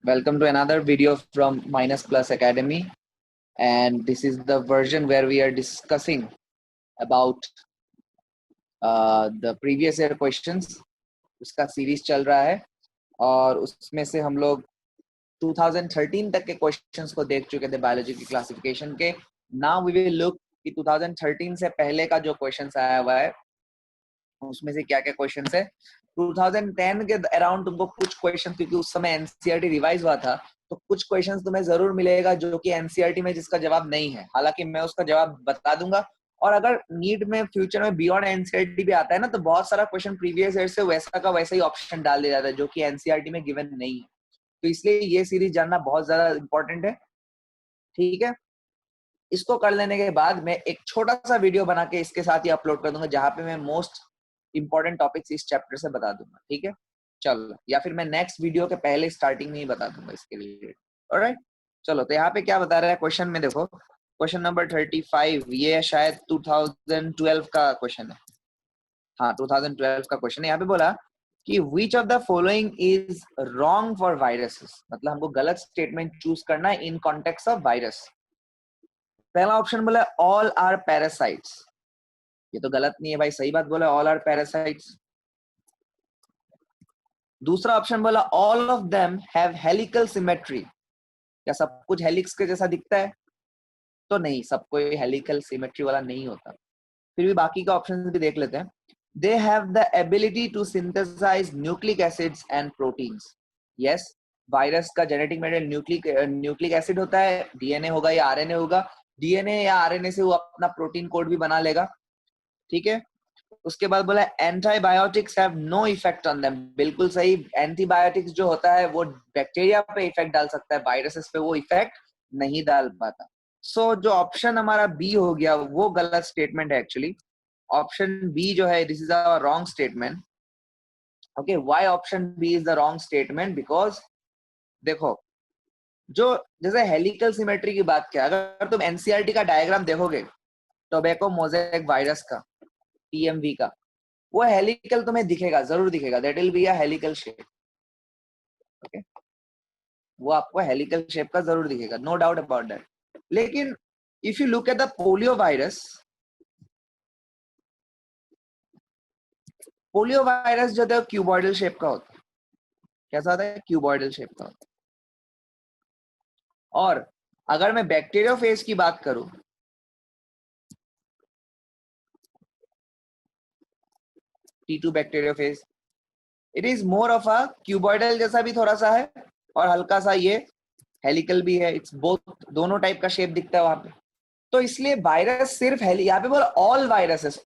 Welcome to another video from Minus Plus Academy, and this is the version where we are discussing about the previous year questions. उसका series चल रहा है और उसमें से हम लोग 2013 तक के क्वेश्चंस को देख चुके थे बायोलॉजी की क्लासिफिकेशन के. नाउ वी विल लुक कि 2013 से पहले का जो क्वेश्चंस आया हुआ है उसमें से क्या क्या क्वेश्चंस है. 2010 के अराउंड तुमको कुछ क्वेश्चन, क्योंकि उस समय एनसीईआरटी रिवाइज हुआ था, तो कुछ क्वेश्चंस तुम्हें जरूर मिलेगा जो कि एनसीईआरटी में जिसका जवाब नहीं है. हालांकि मैं उसका जवाब बता दूंगा, और अगर नीट में फ्यूचर में बियॉन्ड एनसीईआरटी भी आता है ना, तो बहुत सारा क्वेश्चन प्रीवियस ईयर से वैसा का वैसा ही ऑप्शन डाल दिया जाता है जो कि एनसीईआरटी में गिवन नहीं है. तो इसलिए ये सीरीज जानना बहुत ज्यादा इंपॉर्टेंट है. ठीक है, इसको कर लेने के बाद मैं एक छोटा सा वीडियो बना के इसके साथ ही अपलोड कर दूंगा जहां पे मैं मोस्ट इंपॉर्टेंट टॉपिक्स इस चैप्टर से बता दूंगा. ठीक है, चलो, या फिर मैं नेक्स्ट वीडियो के पहले स्टार्टिंग में ही बता दूंगा इसके लिए. ऑलराइट, चलो. तो यहाँ पे क्या बता रहा है क्वेश्चन में, देखो क्वेश्चन नंबर 35. ये शायद 2012 का क्वेश्चन है. हाँ, 2012 का क्वेश्चन है. यहाँ पे बोला कि which of the following is wrong for viruses, मतलब हमको गलत स्टेटमेंट चूज करना है इन कॉन्टेक्स्ट ऑफ वायरस. पहला ऑप्शन बोला ऑल आर पैरासाइट्स. ये तो गलत नहीं है भाई, सही बात बोला, ऑल आर पैरासाइट्स. दूसरा ऑप्शन बोला all of them have helical symmetry. क्या सब कुछ हेलिक्स के जैसा दिखता है? तो नहीं, सब कोई हेलिकल सिमेट्री वाला नहीं होता. फिर भी बाकी का ऑप्शन भी देख लेते हैं. They have the ability to synthesise nucleic acids and proteins. Yes, virus का जेनेटिक मटेरियल न्यूक्लिक एसिड होता है. डीएनए होगा या आरएनए होगा. डीएनए या आरएनए से वो अपना प्रोटीन कोड भी बना लेगा. ठीक है, उसके बाद बोला antibiotics have no effect on them. बिल्कुल सही. एंटीबायोटिक्स जो होता है वो बैक्टीरिया पे इफेक्ट डाल सकता है, वायरसेस पे वो इफेक्ट नहीं डाल पाता. सो जो ऑप्शन हमारा बी हो गया वो गलत स्टेटमेंट है एक्चुअली. ऑप्शन बी जो है, this is a wrong statement. Okay, why option B is the wrong statement? Because देखो, जो जैसे हेलिकल सिमेट्री की बात किया, अगर तुम एनसीईआरटी का डायग्राम देखोगे टोबैको मोज़ेक वायरस का, टीएमवी का, वो हेलिकल तुम्हें दिखेगा, जरूर दिखेगा. That will be a helical shape. Okay, वो आपको हेलिकल शेप का जरूर दिखेगा, नो डाउट अबाउट दैट. लेकिन if you look at the polio virus जो है क्यूबॉइडल शेप का होता है. कैसा होता है? क्यूबॉइडल शेप का होता है. और अगर मैं बैक्टीरियोफेज की बात करूं, T2 bacteriophage, it is more of a cuboidal जैसा भी थोड़ा सा है, और हल्का सा ये हेलिकल भी है. इट्स बोथ, दोनों टाइप का शेप दिखता है वहां पे. तो इसलिए वायरस सिर्फ यहाँ पे बोला ऑल वायरसेस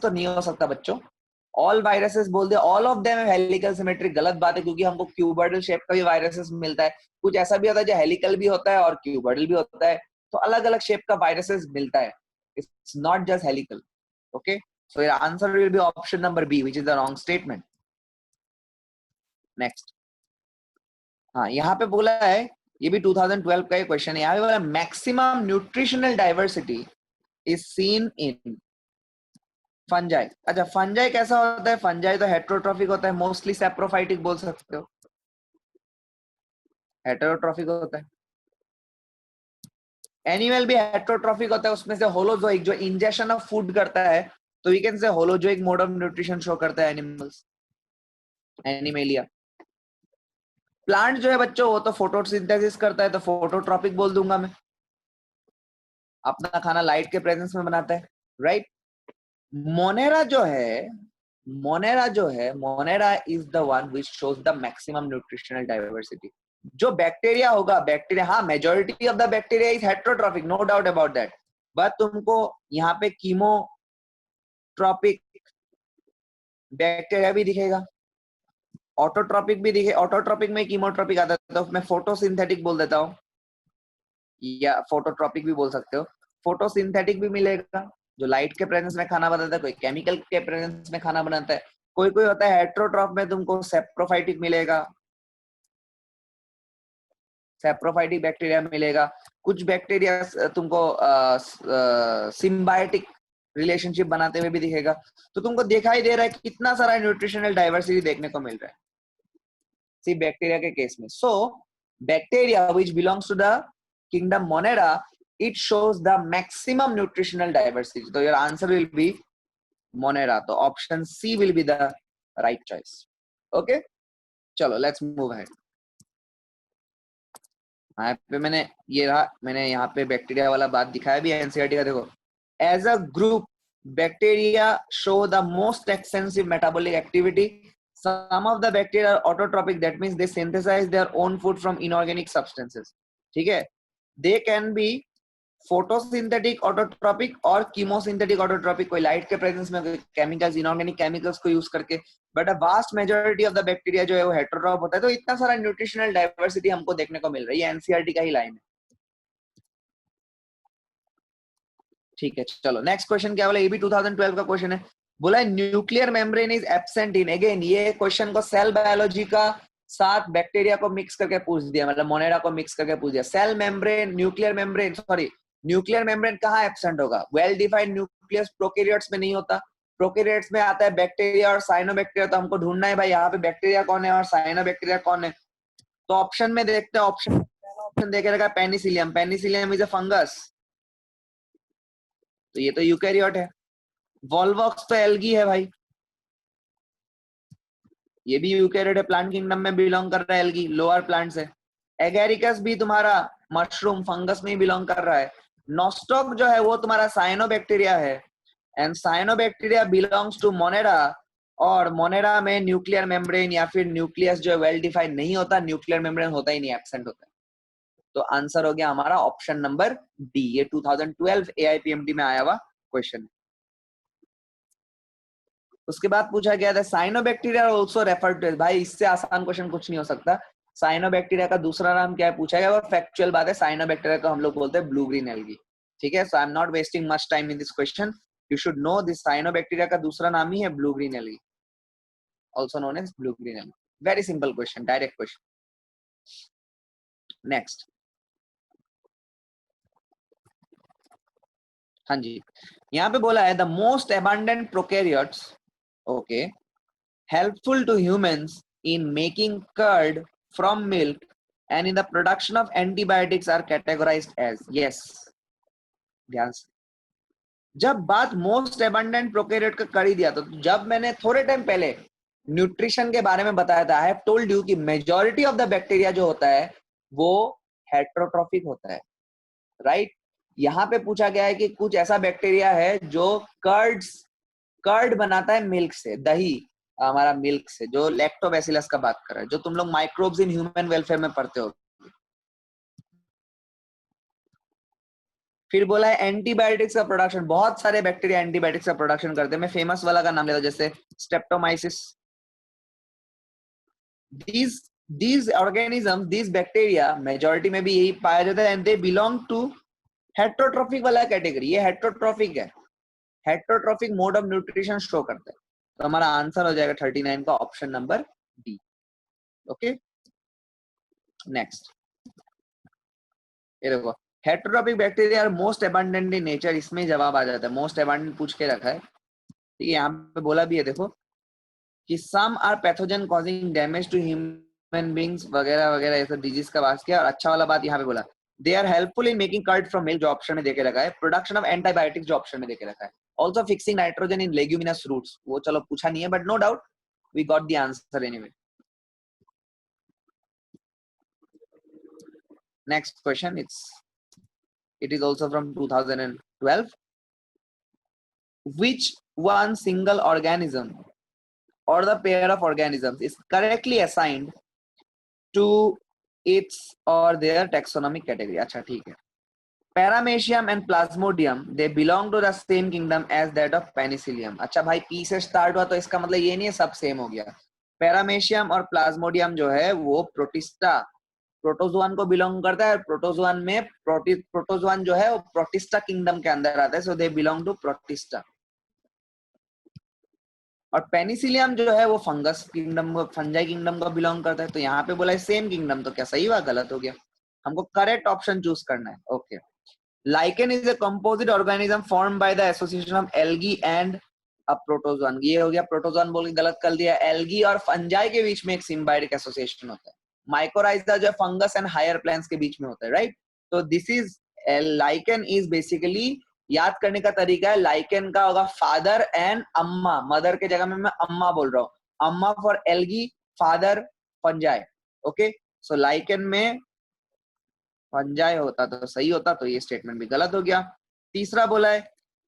तो नहीं हो सकता बच्चों. ऑल वायरसेस बोल दे, all of them helical symmetry, गलत बात है, क्योंकि हमको क्यूबॉइडल शेप का भी वायरसेस मिलता है. कुछ ऐसा भी होता है जो हेलिकल भी होता है और क्यूबॉइडल भी होता है. तो अलग अलग शेप का वायरसेस मिलता है. It's not just helical. Okay, so your answer will be option number B, which is the wrong statement. Next. हाँ, यहाँ पे बोला है, ये भी 2012 का क्वेश्चन है. यहाँ पे बोला maximum nutritional diversity is seen in fungi. अच्छा, फंजाई कैसा होता है? फंजाई तो हेट्रोट्रॉफिक होता है, मोस्टली सैप्रोफाइटिक बोल सकते हो. हेटेरोट्रॉफिक होता है. एनिमल भी हेट्रोट्रॉफिक होता है, उसमें से होलोजोइक जो इंजेक्शन ऑफ फूड करता है, तो we can say holozoic mode of nutrition show करता है एनिमल्स, एनिमेलिया. प्लांट जो है बच्चों, वो तो फोटोसिंथेसिस करता है, तो फोटोट्रॉपिक बोल दूंगा मैं. अपना खाना लाइट के प्रेजेंस में बनाता है, राइट. मोनेरा जो है Monera is the one which shows the maximum nutritional diversity. जो बैक्टीरिया होगा, बैक्टीरिया, हाँ, majority of the bacteria is heterotrophic, no doubt about that. But तुमको यहाँ पे कीमोट्रॉपिक बैक्टीरिया भी दिखेगा, ऑटोट्रॉपिक भी दिखे. ऑटोट्रॉपिक में कीमोट्रॉपिक आता है, तो मैं फोटोसिंथेटिक बोल देता हूँ, या फोटोट्रॉपिक भी बोल सकते हो. फोटोसिंथेटिक भी मिलेगा, जो लाइट के प्रेजेंस में खाना बनाता है. कोई केमिकल के प्रेजेंस में खाना बनाता है. कोई कोई होता है हेट्रोट्रॉफ में तुमको सेप्रोफाइटिक मिलेगा, सेप्रोफाइटिक बैक्टीरिया मिलेगा. कुछ बैक्टीरिया तुमको सिम्बायोटिक रिलेशनशिप बनाते हुए भी दिखेगा. तो तुमको दिखाई दे रहा है कि कितना सारा न्यूट्रिशनल डाइवर्सिटी देखने को मिल रहा है सिर्फ बैक्टीरिया के केस में. सो bacteria which belongs to the kingdom Monera, it shows the maximum nutritional diversity. So your answer will be Monera. So option C will be the right choice. Okay, चलो let's move ahead. यहाँ पे मैंने यहाँ पे bacteria वाला बात दिखाया भी एनसीईआरटी का. देखो, as a group bacteria show the most extensive metabolic activity. Some of the bacteria are autotrophic, that means they synthesize their own food from inorganic substances. ठीक है, they can be photosynthetic autotrophic और chemosynthetic autotrophic, कोई light के presence में chemicals, inorganic chemicals को use करके. But a vast majority of the bacteria जो है वो हेटेरोट्रॉप होता है. तो इतना सारा न्यूट्रिशनल डाइवर्सिटी हमको देखने को मिल रही है. एनसीईआरटी का ही लाइन है. ठीक है, चलो नेक्स्ट क्वेश्चन क्या बोला. ये भी 2012 का क्वेश्चन है. बोला nuclear membrane is absent in. Again ये क्वेश्चन को सेल बायोलॉजी का साथ बैक्टीरिया को मिक्स करके पूछ दिया, मतलब मोनेरा को मिक्स करके पूछ दिया. Cell membrane, nuclear membrane, sorry nuclear membrane कहाँ एब्सेंट होगा? वेल डिफाइंड न्यूक्लियस प्रोकैरियोट्स में नहीं होता. प्रोकैरियोट्स में आता है बैक्टीरिया और साइनोबैक्टीरिया. तो हमको ढूंढना है भाई यहाँ पे बैक्टीरिया कौन है और साइनोबैक्टीरिया कौन है. तो ऑप्शन में देखते हैं. ऑप्शन ऑप्शन देखे रखा Penicillium. Penicillium is a fungus, तो ये तो यूकैरियोट है. वॉल्वॉक्स तो एल्गी है भाई, ये भी यूकैरियोट है, प्लांट किंगडम में बिलोंग कर रहा है. एल्गी लोअर प्लांट्स है. एगेरिकस भी तुम्हारा मशरूम फंगस में ही बिलोंग कर रहा है. नोस्टॉक जो है वो तुम्हारा साइनोबैक्टीरिया है. And cyanobacteria belongs to Monera. और मोनेरा में न्यूक्लियर मेम्ब्रेन या फिर न्यूक्लियस जो है वेल डिफाइंड नहीं होता. न्यूक्लियर मेम्ब्रेन होता ही नहीं, एब्सेंट होता है. तो आंसर हो गया हमारा ऑप्शन नंबर डी. ये 2012 एआईपीएमटी में आया हुआ क्वेश्चन. उसके बाद पूछा गया था साइनोबैक्टीरिया आल्सो रेफर्ड टू. भाई इससे आसान क्वेश्चन कुछ नहीं हो सकता. साइनोबैक्टीरिया का दूसरा नाम क्या है पूछा गया, और फैक्चुअल बात है. साइनोबैक्टीरिया को हम लोग बोलते हैं ब्लू ग्रीन एल्गी. ठीक है, so I am not wasting much time in this question. You should know this. Cyanobacteria का दूसरा नाम ही है blue green algae, also known as blue green algae. Very simple question, direct question. Next. हाँ जी, यहाँ पे बोला है the most abundant prokaryotes, okay, helpful to humans in making curd from milk and in the production of antibiotics are categorized as. Yes, ध्यान से. जब बात मोस्ट एबंडेंट प्रोकैरियोट का कर ही दिया, तो जब मैंने थोड़े टाइम पहले न्यूट्रिशन के बारे में बताया था, आई हैव टोल्ड यू कि मेजॉरिटी ऑफ द बैक्टीरिया जो होता है वो हेटेरोट्रॉफिक होता है, राइट. यहाँ पे पूछा गया है कि कुछ ऐसा बैक्टीरिया है जो कर्ड बनाता है मिल्क से, दही हमारा मिल्क से, जो लैक्टोबैसिलस का बात कर रहा है, जो तुम लोग माइक्रोब्स इन ह्यूमन वेलफेयर में पढ़ते हो. फिर बोला है एंटीबायोटिक्स का प्रोडक्शन. बहुत सारे बैक्टीरिया एंटीबायोटिक्स का प्रोडक्शन करते हैं. मैं फेमस वाला का नाम लेता हूं, जैसे Streptomyces. these organisms, these bacteria majority में भी यही पाया जाता है, and they belong to heterotrophic वाला कैटेगरी. ये हेटेरोट्रॉफिक है, heterotrophic mode of nutrition show करता है. तो हमारा आंसर हो जाएगा 39 का option number D. Okay, next. ये देखो, heterotrophic bacteria are most abundant in nature. इसमें जवाब आ जाता है. मोस्ट अबंडेंट पूछ के रखा है, ठीक है. यहाँ पे बोला भी है देखो कि some are pathogen causing damage to human beings वगैरह वगैरह, ऐसा डिजीज का बात किया. और अच्छा वाला बात यहाँ पे बोला they are helpful in making curd from milk, जो ऑप्शन में देके रखा है. प्रोडक्शन ऑफ एंटीबायोटिक्स, जो ऑप्शन में देके रखा है. Also fixing nitrogen in leguminous fruits, वो चलो पूछा नहीं है, but no doubt we got the answer anyway. Next question, it is also from 2012. Which one single organism or the pair of organisms is correctly assigned to its or their taxonomic category? अच्छा ठीक है. Paramecium and Plasmodium, they belong to the same kingdom as that of Penicillium. अच्छा भाई, P से start हुआ तो इसका मतलब ये नहीं है सब सेम हो गया. Paramecium और Plasmodium जो है वो प्रोटिस्टा, प्रोटोजोआन को बिलोंग करता है. प्रोटोजोआन में प्रोटोजोआन जो है वो प्रोटिस्टा किंगडम के अंदर आता है. सो दे बिलोंग टू प्रोटिस्टा. और पेनिसिलियम जो है वो फंगस किंगडम को, फंजाई किंगडम को बिलोंग करता है. तो यहाँ पे बोला है सेम किंगडम, तो क्या सही हुआ गलत हो गया? हमको करेक्ट ऑप्शन चूज करना है. Okay. Lichen is a composite organism formed by the association of algae and a protozoan. ये हो गया प्रोटोजोआन बोल के गलत कर दिया. एल्गी और फंजाई के बीच में एक सिम्बायोटिक एसोसिएशन होता है. माइकोराइजा जो फंगस एंड हायर प्लांट्स के बीच में होता है, राइट? तो this is lichen is basically, याद करने का तरीका है, लाइकेन का होगा फादर एंड अम्मा, मदर के जगह में मैं अम्मा बोल रहा हूँ, अम्मा for algae, father fungi. Okay, so lichen में फंजाई होता तो सही होता, तो ये स्टेटमेंट भी गलत हो गया। तीसरा बोला है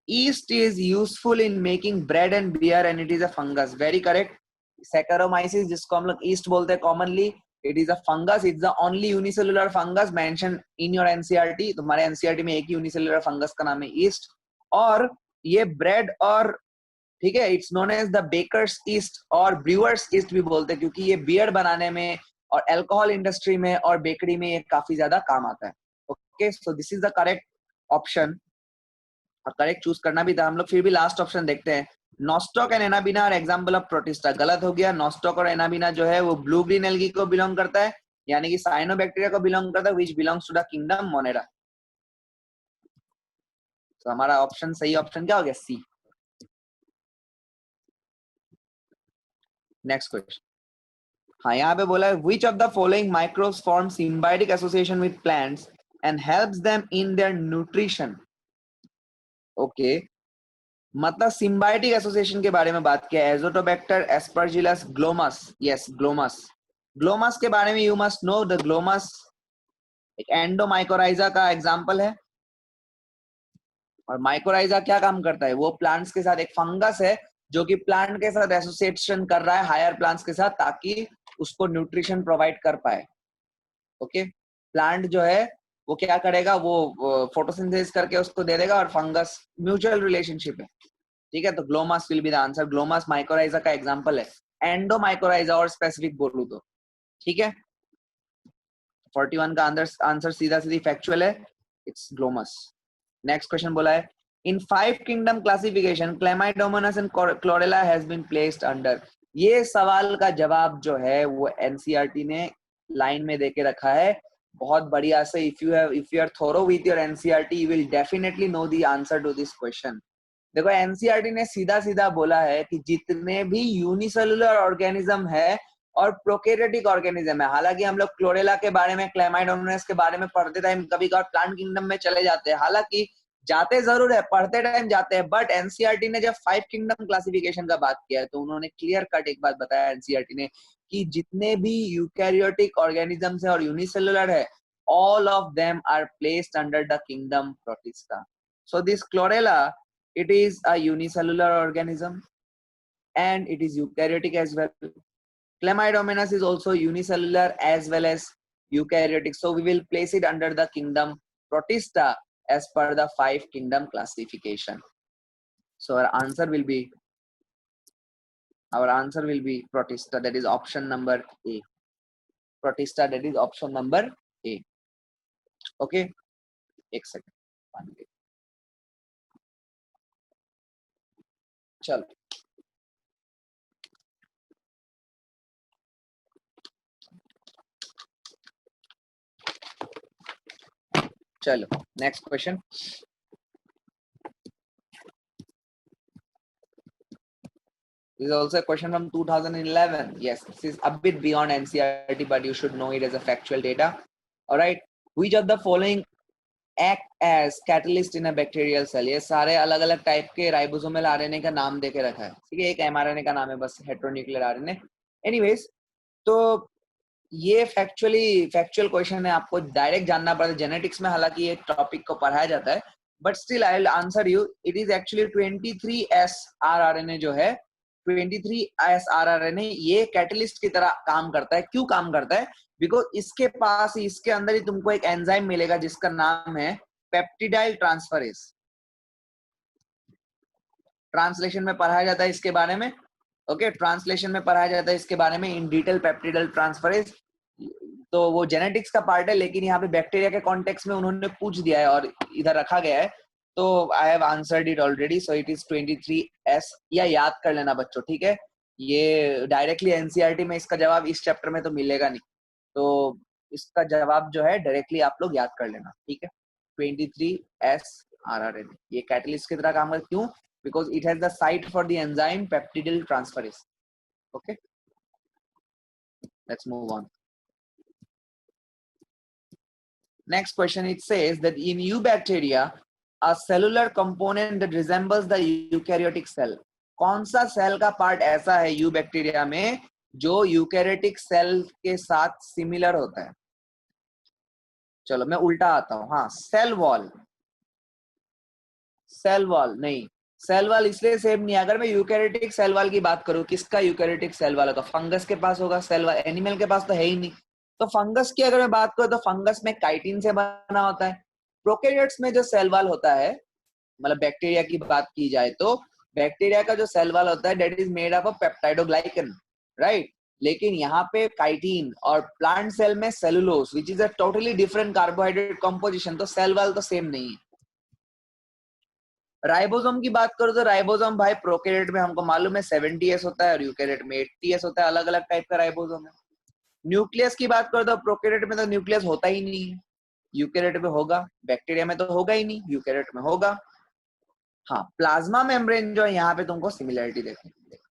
yeast is useful in making bread and beer and it is a fungus, very correct. Saccharomyces जिसको हम लोग ईस्ट बोलते हैं commonly, it is a fungus, it's the only unicellular fungus mention in your NCERT. तुम्हारे NCERT में एक ही unicellular fungus का नाम है ईस्ट। और ये ब्रेड और, ठीक है, it's known as the baker's yeast और ब्रूअर्स ईस्ट भी बोलते हैं, क्योंकि ये बियर बनाने में और अल्कोहल इंडस्ट्री में और बेकरी में ये काफी ज्यादा काम आता है। Okay, so this is the correct option, और करेक्ट चूज करना भी था। हम लोग फिर भी लास्ट ऑप्शन देखते हैं। Nostoc and Anabaena are example of Protista, गलत हो गया। नॉस्टॉक और एनाबिना जो है वो ब्लू ग्रीन एल्गी को बिलोंग करता है, यानी कि साइनोबैक्टीरिया को बिलोंग करता है, which belongs to the kingdom Monera. तो हमारा ऑप्शन, सही ऑप्शन क्या हो गया? सी। नेक्स्ट क्वेश्चन, हाँ यहाँ पे बोला है which of the following microbes form symbiotic association with plants and helps them in their nutrition। Okay, मतलब सिम्बायोटिक एसोसिएशन के बारे में बात किया, Azotobacter, Aspergillus, Glomus. Yes, Glomus. Glomus के बारे में you must know, the Glomus एक एंडोमाइकोराइजा का एग्जांपल है। और माइकोराइजा क्या काम करता है? वो प्लांट्स के साथ, एक फंगस है जो कि प्लांट के साथ एसोसिएशन कर रहा है हायर प्लांट्स के साथ, ताकि उसको न्यूट्रिशन प्रोवाइड कर पाए। ओके, प्लांट जो है वो क्या करेगा, वो फोटोसिंथेसिस करके उसको दे देगा, और फंगस म्यूचुअल रिलेशनशिप है। ठीक है, तो Glomus will be the answer. Glomus mycorrhiza का एग्जांपल है, एंडोमाइकोराइजा और स्पेसिफिक बोलूं तो। ठीक है, 41 का आंसर सीधा सीधी फैक्चुअल है, इट्स ग्लोमस। नेक्स्ट क्वेश्चन बोला है in 5 kingdom classification Chlamydomonas and Chlorella has been placed under. ये सवाल का जवाब जो है वो एनसीईआरटी ने लाइन में देके रखा है बहुत बढ़िया से। If you are thorough with your NCERT you will definitely know the answer to this question. देखो, एनसीईआरटी ने सीधा सीधा बोला है कि जितने भी यूनिसेलुलर ऑर्गेनिज्म है और प्रोकैरियोटिक ऑर्गेनिज्म है, हालांकि हम लोग क्लोरेला के बारे में, क्लेमाइडोमोनास के बारे में पढ़ते टाइम कभी कभार प्लांट किंगडम में चले जाते हैं, हालांकि जाते जरूर है, पढ़ते टाइम जाते हैं, बट एनसीईआरटी ने जब 5 किंगडम क्लासिफिकेशन का बात किया है तो उन्होंने क्लियर कट एक बात बताया एनसीईआरटी ने कि जितने भी यूकैरियोटिक ऑर्गेनिजम्स है और यूनिसेलुलर है, all of them are placed under the kingdom Protista. So this chlorella, it is a unicellular organism and it is eukaryotic as well. Chlamydomonas is also unicellular as well as eukaryotic. So we will place it under the kingdom Protista as per the 5 kingdom classification. So our answer will be Protista, that is option number A. Protista, that is option number A. Okay, एक second, चलो चलो next question. This is also a question from 2011. Yes, this is a bit beyond NCERT, but you should know it as a factual data. All right, which of the following act as catalyst in a bacterial cell? ये सारे अलग अलग type के ribosomal RNA का नाम देके रखा है, ठीक है, एक एमआरएनए का नाम है बस, हेटेरोन्यूक्लियर आरएनए। एनीवेज, तो ये फैक्चुअल क्वेश्चन है, आपको डायरेक्ट जानना पड़ता है जेनेटिक्स में, हालांकि ये टॉपिक को पढ़ाया जाता है, but still I will answer you. It is actually 23S rRNA जो है, 23S आरआरएनए ये कैटलिस्ट की तरह काम करता है। क्यों काम करता है? बिकॉज इसके पास, इसके अंदर ही तुमको एक एंजाइम मिलेगा जिसका नाम है पेप्टिडाइल ट्रांसफरेज। ट्रांसलेशन में पढ़ाया जाता है इसके बारे में। ओके, ट्रांसलेशन में पढ़ाया जाता है इसके बारे में इन डिटेल, पेप्टिडाइल ट्रांसफरेज। तो वो जेनेटिक्स का पार्ट है, लेकिन यहाँ पे बैक्टीरिया के कॉन्टेक्स्ट में उन्होंने पूछ दिया है और इधर रखा गया है, तो I have answered it already. So it is 23S, या याद कर लेना बच्चों, ठीक है, ये डायरेक्टली एनसीईआरटी में इसका जवाब इस चैप्टर में तो मिलेगा नहीं, तो इसका जवाब जो है डायरेक्टली आप लोग याद कर लेना, ठीक है। 23S आरआरएनए ये कैटलिस्ट की तरह काम करता है। क्यों? Because it has the site for the enzyme peptidyl transferase. Okay, let's move on. Next question, it says that in eubacteria a cellular component that resembles the eukaryotic cell. कौन सा cell का part ऐसा है eubacteria में जो eukaryotic cell के साथ similar होता है? चलो मैं उल्टा आता हूं. हाँ, सेल वॉल. सेल वॉल नहीं, सेल वॉल इसलिए सेम नहीं. अगर मैं यूकैरियोटिक सेल वॉल की बात करूं, किसका यूकैरियोटिक सेल वॉल होगा? फंगस के पास होगा सेल वॉल, एनिमल के पास तो है ही नहीं. तो फंगस की अगर मैं बात करूं तो फंगस में काइटिन से बना होता है. प्रोकैरियोट्स में जो सेल वॉल होता है, मतलब बैक्टीरिया की बात की जाए तो बैक्टीरिया का जो सेल वॉल होता है that is made up of peptidoglycan, right. लेकिन यहाँ पे काइटिन और प्लांट सेल में cellulose which is a totally different carbohydrate composition, तो सेल वॉल तो सेम नहीं है. राइबोसोम की बात करो तो राइबोसोम भाई प्रोकैरियोट में हमको मालूम है 70s होता है और यूकैरियोट में 80s होता है. अलग अलग टाइप का राइबोसोम है. न्यूक्लियस की बात करो तो प्रोकैरियोट में तो न्यूक्लियस होता ही नहीं है. यूकैरियोट में होगा, बैक्टीरिया में तो होगा ही नहीं, यूकैरियोट में होगा. हाँ, प्लाज्मा मेम्ब्रेन जो है यहाँ पे तुमको सिमिलरिटी देखने को मिलेगा.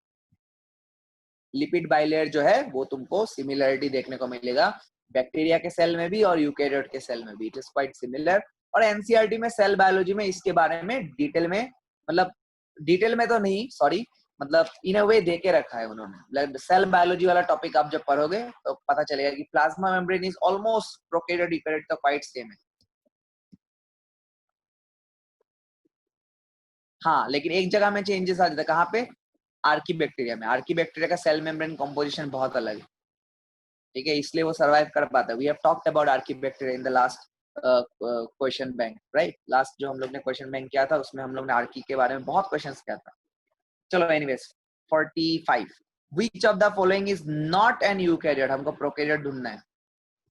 लिपिड बाइलेयर जो है वो तुमको सिमिलरिटी देखने को मिलेगा बैक्टीरिया के सेल में भी और यूकैरियोट के सेल में भी. It is quite similar. और एनसीईआरटी में सेल बायोलॉजी में इसके बारे में डिटेल में, मतलब डिटेल में तो नहीं, सॉरी, मतलब इन अ वे दे के रखा है उन्होंने. सेल बायोलॉजी वाला टॉपिक आप जब पढ़ोगे तो पता चलेगा कि plasma membrane is almost prokaryote eukaryote का क्वाइट सेम है. हाँ, लेकिन एक जगह में चेंजेस आ जाता है. कहाँ पे? आर्की बैक्टीरिया में. आर्की बैक्टीरिया का सेल मेम्ब्रेन कंपोजिशन बहुत अलग है, ठीक है, इसलिए वो सरवाइव कर पाता है. We have talked about archaebacteria in the last question bank, right. Last जो हम लोग ने क्वेश्चन बैंक किया था उसमें हम लोग ने आर्की के बारे में बहुत क्वेश्चंस किया था. चलो anyways, 45. Which of the following is not an eukaryote? हमको प्रोकैरियोट ढूंढना है.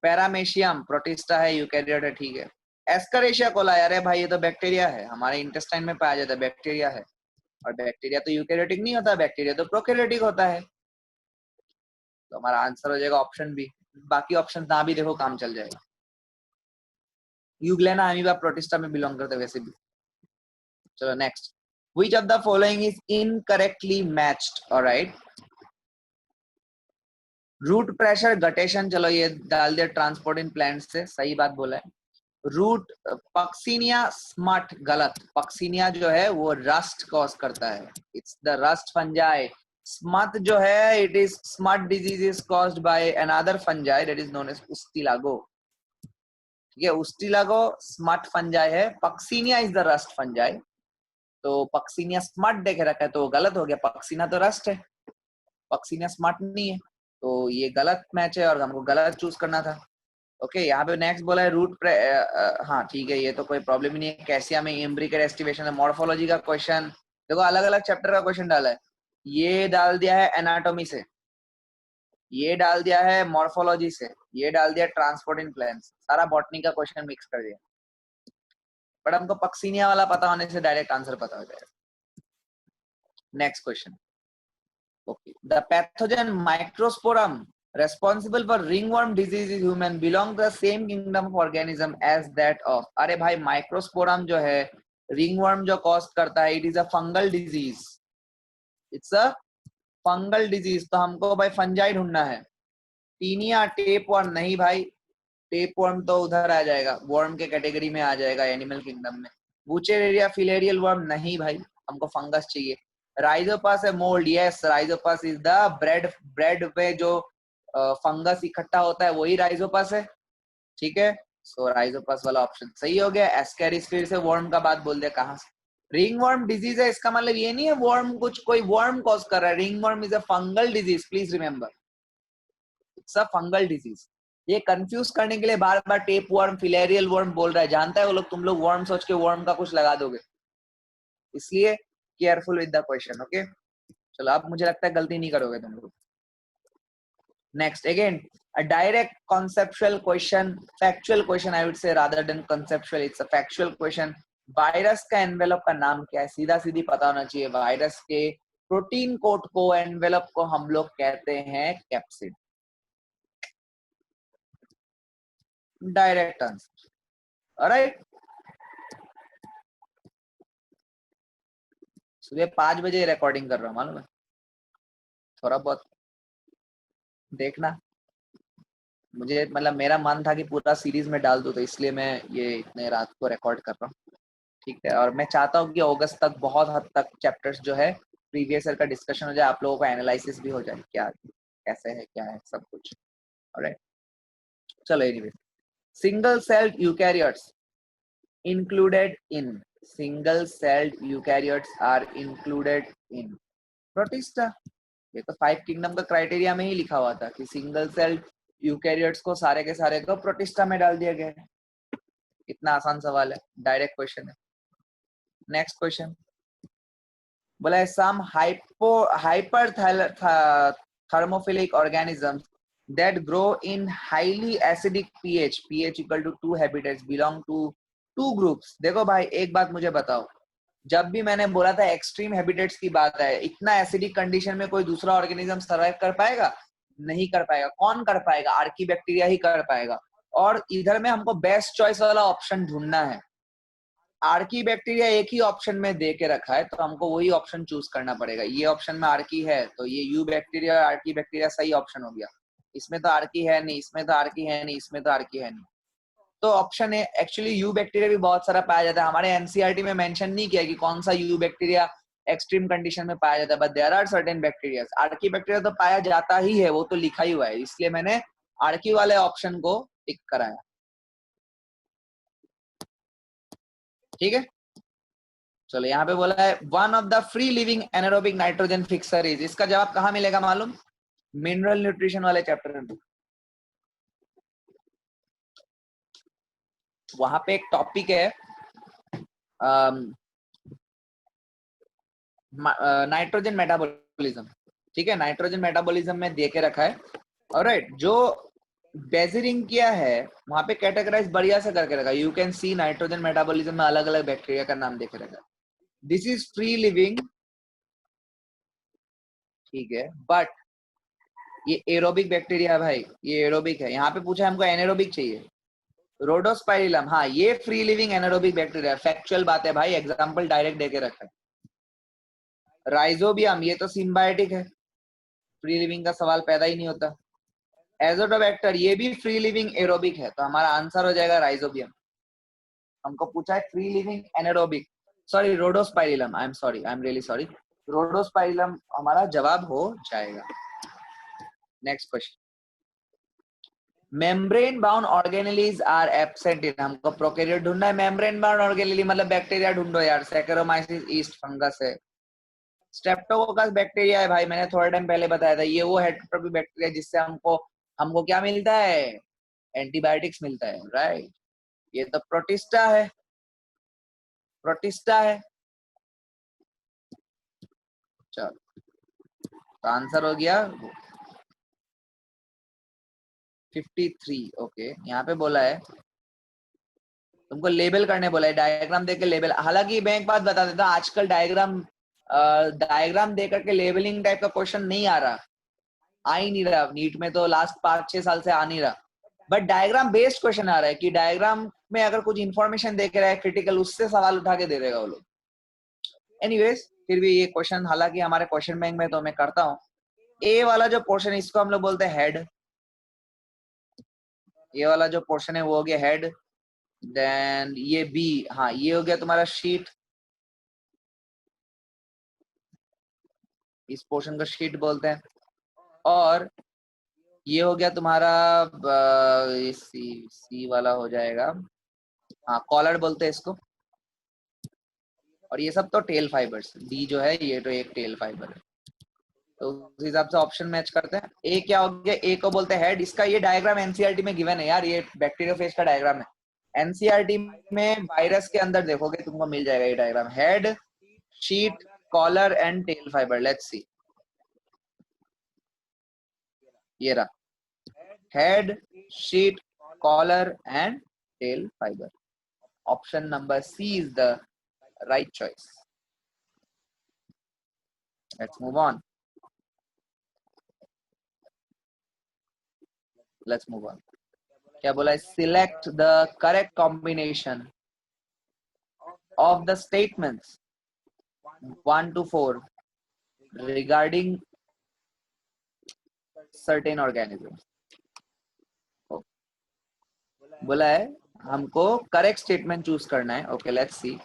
पैरामेशियम प्रोटिस्टा है, यूकैरियोट है, ठीक है. एस्करेशिया कोलाई, अरे भाई ये तो बैक्टीरिया है, हमारे इंटेस्टाइन में पाया जाता है, बैक्टीरिया है. और बैक्टीरिया तो यूकैरियोटिक नहीं होता, बैक्टीरिया तो प्रोकैरियोटिक होता है. तो हमारा आंसर हो जाएगा ऑप्शन बी. बाकी ऑप्शन ना भी देखो काम चल जाएगा. यूग्लेना अमीबा प्रोटिस्टा में बिलोंग करते वैसे भी. चलो next. Which of the following is incorrectly matched? Alright. Root pressure guttation, चलो ये डाल दिया ट्रांसपोर्ट इन प्लांट से, सही बात बोला है. रूट पक्सीनिया स्मट, गलत. पक्सीनिया जो है वो रस्ट कॉज करता है. It's the rust fungi. Smut जो है, it is smut disease is caused by another fungi that is known as Ustilago. ठीक है, उस्टिलागो स्मट फंजाई है. Puccinia is the rust fungi. तो पक्सीनिया स्मट देखे रखा है तो गलत हो गया. पक्सीना तो रस्ट है, पक्सीनिया स्मट नहीं है, तो ये गलत मैच है और हमको गलत चूज करना था. ओके, यहाँ पे नेक्स्ट बोला है हाँ ठीक है, ये तो कोई प्रॉब्लम ही नहीं है. कैसिया में इम्ब्रिकल एस्टिवेशन है, मॉर्फोलॉजी का क्वेश्चन. देखो अलग अलग चैप्टर का क्वेश्चन डाला है. ये डाल दिया है एनाटॉमी से, ये डाल दिया है मॉर्फोलॉजी से, ये डाल दिया ट्रांसपोर्ट इन प्लांट्स, सारा बॉटनी का क्वेश्चन मिक्स कर दिया. बट हमको पक्सीनिया वाला पता होने से डायरेक्ट आंसर पता हो जाएगा. Next question. Okay, the pathogen microsporum responsible for ringworm disease in human belong to the same kingdom of organism as that of. अरे भाई माइक्रोस्पोरम जो है रिंगवर्म जो कॉज करता है, it is a fungal disease. It's a fungal disease. तो हमको भाई फंजाई ढूंढना है. टीनिया टेप वर्म नहीं भाई, टेप वर्म तो उधर आ जाएगा, वर्म के कैटेगरी में आ जाएगा एनिमल किंगडम में. वुचेरिया फिलेरियल वर्म नहीं भाई, हमको फंगस चाहिए. राइजोपास है mould, yes Rhizopus is the bread. Bread पे जो फंगस इकट्ठा होता है वही राइजोपास है, ठीक है. सो राइजोपास वाला ऑप्शन सही हो गया. एस्केरिस फिर से वर्म का बात बोल दिया, कहां से? रिंग वर्म डिजीज है, इसका मतलब ये नहीं है वर्म कुछ कोई वर्म कॉज कर रहा है. Ring worm is a fungal disease, please remember, it's a fungal disease. ये कंफ्यूज करने के लिए बार बार टेप वर्म फिलेरियल वर्म बोल रहा है, जानता है वो लोग, तुम लोग वर्म सोच के वर्म का कुछ लगा दोगे, इसलिए careful with the question. Okay, चलो अब मुझे लगता है गलती नहीं करोगे तुम लोग. Next, again, a direct conceptual question, factual question, I would say, rather than conceptual. It's a factual question. Virus का एनवेलप का नाम क्या है? सीधा सीधी पता होना चाहिए. वायरस के प्रोटीन कोट को, एनवेलप को हम लोग कहते हैं कैप्सिड. Direct answer. ऑलराइट. सुबह 5 बजे रिकॉर्डिंग कर रहा हूँ, मालूम है, थोड़ा बहुत देखना. मुझे मतलब मेरा मन था कि पूरा सीरीज में डाल दूं, तो इसलिए मैं ये इतने रात को रिकॉर्ड कर रहा हूँ। ठीक है, और मैं चाहता हूँ कि अगस्त तक बहुत हद तक चैप्टर्स जो है प्रीवियस ईयर का डिस्कशन हो जाए, आप लोगों का एनालिसिस भी हो जाए, क्या कैसे है क्या है सब कुछ। ऑलराइट, चलो anyway, single celled eukaryotes included in single celled eukaryotes are included in protista. ये तो 5 किंगडम का क्राइटेरिया में ही लिखा हुआ था कि सिंगल सेल्ड यूकैरियोट्स को सारे के सारे को प्रोटिस्टा में डाल दिया गया है। इतना आसान सवाल है, डायरेक्ट क्वेश्चन है। नेक्स्ट क्वेश्चन बोला है सम hyper thermophilic organisms that grow in highly acidic pH equal to 2 habitats belong to two groups। देखो भाई एक बात मुझे बताओ, जब भी मैंने बोला था एक्सट्रीम हैबिटेट्स की बात है, इतना एसिडिक कंडीशन में कोई दूसरा ऑर्गेनिज्म सर्वाइव कर पाएगा? नहीं कर पाएगा। कौन कर पाएगा? आर्की बैक्टीरिया ही कर पाएगा। और इधर में हमको बेस्ट चॉइस वाला ऑप्शन ढूंढना है। आर्की बैक्टीरिया एक ही ऑप्शन में दे के रखा है, तो हमको वही ऑप्शन चूज करना पड़ेगा। ये ऑप्शन में आर्की है तो ये यू बैक्टीरिया आर्की बैक्टीरिया सही ऑप्शन हो गया। इसमें तो आर्की है नहीं, इसमें तो आर्की है नहीं, इसमें तो आर्की है नहीं, तो ऑप्शन है। एक्चुअली यू बैक्टीरिया भी बहुत सारा पाया जाता है, हमारे एनसीईआरटी में मेंशन नहीं किया कि कौन सा यू बैक्टीरिया एक्सट्रीम कंडीशन में पाया जाता है, but there are certain bacteria. Archaebacteria तो पाया जाता ही है, वो तो लिखा ही हुआ है, इसलिए मैंने आर्की वाले ऑप्शन को टिक कराया। ठीक है, चलो यहाँ पे बोला है one of the free living anaerobic nitrogen fixer is. इसका जवाब कहाँ मिलेगा मालूम? मिनरल न्यूट्रिशन वाले चैप्टर में। वहां पे एक टॉपिक है नाइट्रोजन मेटाबॉलिज्म। ठीक है, नाइट्रोजन मेटाबॉलिज्म में दे के रखा है। ऑलराइट, जो बेजरिंग किया है वहां पे कैटेगराइज बढ़िया से करके रखा है। You can see nitrogen metabolism में अलग अलग बैक्टीरिया का नाम देके रखा है। दिस इज फ्री लिविंग, ठीक है, बट ये एरोबिक बैक्टीरिया है भाई, ये एरोबिक है। यहाँ पे पूछा है हमको एनारोबिक चाहिए। रोडोस्पाइरिलम, हाँ ये free living anaerobic bacteria, factual बात है भाई, एग्जांपल डायरेक्ट देके रखा है। राइजोबियम ये तो सिम्बायोटिक है, फ्री लिविंग का सवाल पैदा ही नहीं होता। एजोटोबैक्टर ये भी फ्री लिविंग एरोबिक है, तो हमारा आंसर हो जाएगा राइजोबियम। हमको पूछा है free living anaerobic, sorry Rhodospirillum, I am really sorry, Rhodospirillum हमारा जवाब हो जाएगा। Next question, membrane bound organelles are absent in. हमको प्रोकैरियोट ढूंढना है, मेम्ब्रेन बाउंड ऑर्गेनेली मतलब बैक्टीरिया ढूंढो यार। सैकेरोमाइसिस ईस्ट फंगस है, स्ट्रेप्टोकोकस बैक्टीरिया है भाई, मैंने थोड़ा टाइम पहले बताया था। ये वो हेटेरोट्रॉपिक बैक्टीरिया जिससे हमको हमको क्या मिलता है? एंटीबायोटिक्स मिलता है, राइट। ये तो प्रोटिस्टा है, प्रोटिस्टा है। चलो तो आंसर हो गया 53। ओके, यहाँ पे बोला है तुमको लेबल करने बोला है, डायग्राम देके लेबल। हालांकि मैं एक बात बता देता हूँ, आजकल डायग्राम दे करके लेबलिंग टाइप का क्वेश्चन नहीं आ रहा, आ ही नहीं रहा। नीट में तो लास्ट 5-6 साल से आ नहीं रहा, बट डायग्राम बेस्ड क्वेश्चन आ रहा है कि डायग्राम में अगर कुछ इंफॉर्मेशन दे के रहा है क्रिटिकल, उससे सवाल उठा के दे देगा वो लोग। एनीवेज, फिर भी ये क्वेश्चन हालांकि हमारे क्वेश्चन बैंक में, तो मैं करता हूँ। ए वाला जो पोर्शन है इसको हम लोग बोलते हैं हेड। ये वाला जो पोर्शन है वो हो गया हेड। देन ये बी, हाँ ये हो गया तुम्हारा शीट, इस पोर्शन को शीट बोलते हैं। और ये हो गया तुम्हारा सी वाला हो जाएगा, हाँ कॉलर बोलते हैं इसको। और ये सब तो टेल फाइबर्स, डी जो है ये तो एक टेल फाइबर है, तो उस हिसाब से ऑप्शन मैच करते हैं। ए क्या हो गया? ए को बोलते हैं हेड। इसका ये डायग्राम एनसीईआरटी में गिवन है यार, ये बैक्टीरियोफेज का डायग्राम है। एनसीईआरटी में वायरस के अंदर देखोगे तुमको मिल जाएगा ये diagram, head, sheath, collar and tail fibre. Let's see, ये रहा head, sheath, collar and tail fibre. Option number C is the right choice. Let's move on. Let's move on. क्या बोला है? Select the correct combination of the statements 1 to 4 regarding certain organisms. बोला है हमको correct statement choose करना है. Okay, let's see.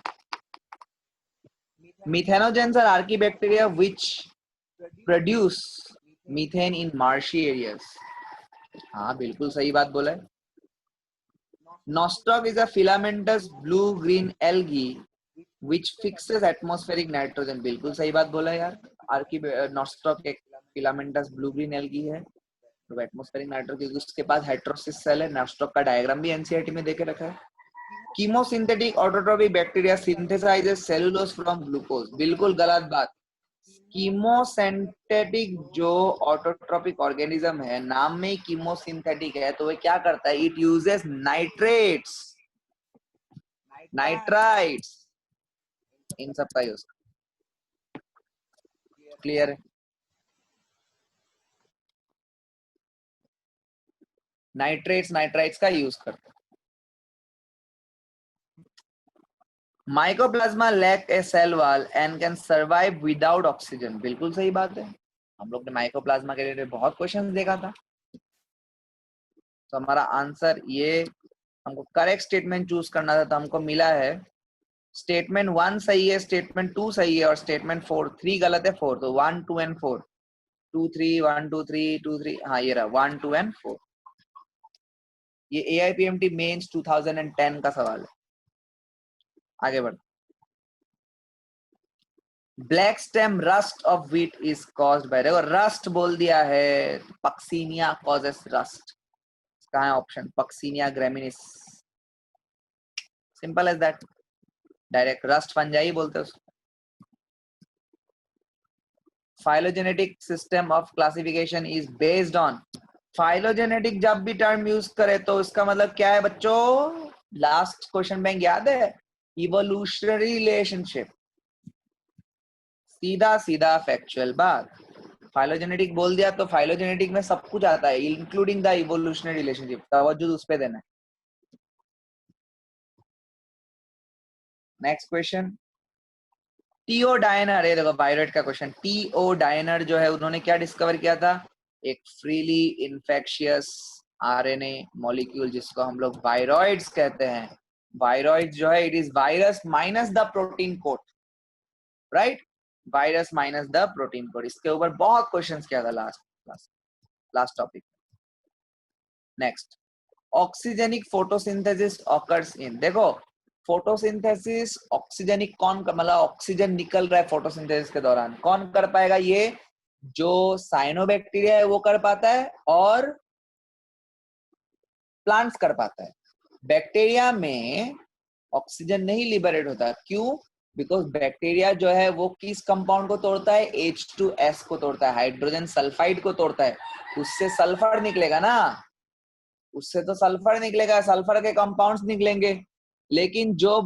Methanogens are archaebacteria which produce methane in marshy areas. हाँ, बिल्कुल सही बात बोला है. Nostoc is a filamentous blue-green algae which fixes atmospheric nitrogen. बिल्कुल सही बात बोला यार. Nostoc एक filamentous blue-green algae है तो एटमॉस्फेरिक नाइट्रोजन, उसके पास हाइड्रोसिस सेल है. नॉस्टॉक का डायग्राम भी एनसीईआरटी में देके रखा है. Chemosynthetic autotrophic bacteria synthesises cellulose from glucose. बिल्कुल गलत बात. कीमोसिंथेटिक जो ऑटोट्रोपिक ऑर्गेनिज्म है, नाम में कीमोसिंथेटिक है, तो वह क्या करता है? इट यूजेस नाइट्रेट्स, नाइट्राइट्स, इन सब का यूज. क्लियर है? नाइट्रेट्स, नाइट्राइट्स का यूज करता है. Mycoplasma lack a cell wall and can survive without oxygen. बिल्कुल सही बात है. हम लोग ने माइकोप्लाज्मा के लिए बहुत क्वेश्चन देखा था. तो हमारा आंसर ये, हमको करेक्ट स्टेटमेंट चूज करना था, तो हमको मिला है स्टेटमेंट 1 सही है, स्टेटमेंट 2 सही है और स्टेटमेंट 3 गलत है. 4 तो 1 2 एंड 4, 2 3 1 2 3 2 3. हाँ, ये रहा 1 2 एंड 4. ये AIPMT मेंस 2010 का सवाल है. आगे बढ़. Black stem rust of wheat is caused by, देखो रस्ट बोल दिया है, पक्सीनिया कॉजेस रस्ट. कहाँ है option? Puccinia graminis. Simple as that. Direct rust fungi बोलते हैं उसको. Phylogenetic system of classification is based on. Phylogenetic जब भी टर्म यूज करे तो इसका मतलब क्या है बच्चों? लास्ट क्वेश्चन बैंक याद है? Evolutionary relationship. सीधा सीधा फैक्चुअल बात. फाइलोजेनेटिक बोल दिया तो फाइलोजेनेटिक में सब कुछ आता है, इंक्लूडिंग द इवोल्यूशनरी रिलेशनशिप. तवज्जो उस पे देना है. Next question. टीओ डायनर, ये देखो वायरस का क्वेश्चन. टीओ डायनर जो है, उन्होंने क्या डिस्कवर किया था? एक फ्रीली इन्फेक्शियस आरएनए मॉलिक्यूल जिसको हम लोग वायरॉइड्स कहते हैं. वायरॉइड जो है, it is virus minus the protein code, right? Virus minus the protein code. इसके ऊपर बहुत क्वेश्चंस किया था last topic. Next. Oxygenic photosynthesis occurs in, देखो फोटोसिंथेसिस ऑक्सीजनिक कौन, मतलब ऑक्सीजन निकल रहा है फोटोसिंथेसिस के दौरान, कौन कर पाएगा? ये जो साइनोबैक्टीरिया है वो कर पाता है और प्लांट्स कर पाता है. बैक्टीरिया में ऑक्सीजन नहीं लिबरेट होता. क्यों? बिकॉज बैक्टीरिया जो है वो किस कंपाउंड को तोड़ता है? H2S को तोड़ता है, हाइड्रोजन सल्फाइड को तोड़ता है. उससे सल्फर निकलेगा ना, उससे तो सल्फर निकलेगा, सल्फर के कंपाउंड्स निकलेंगे. लेकिन जो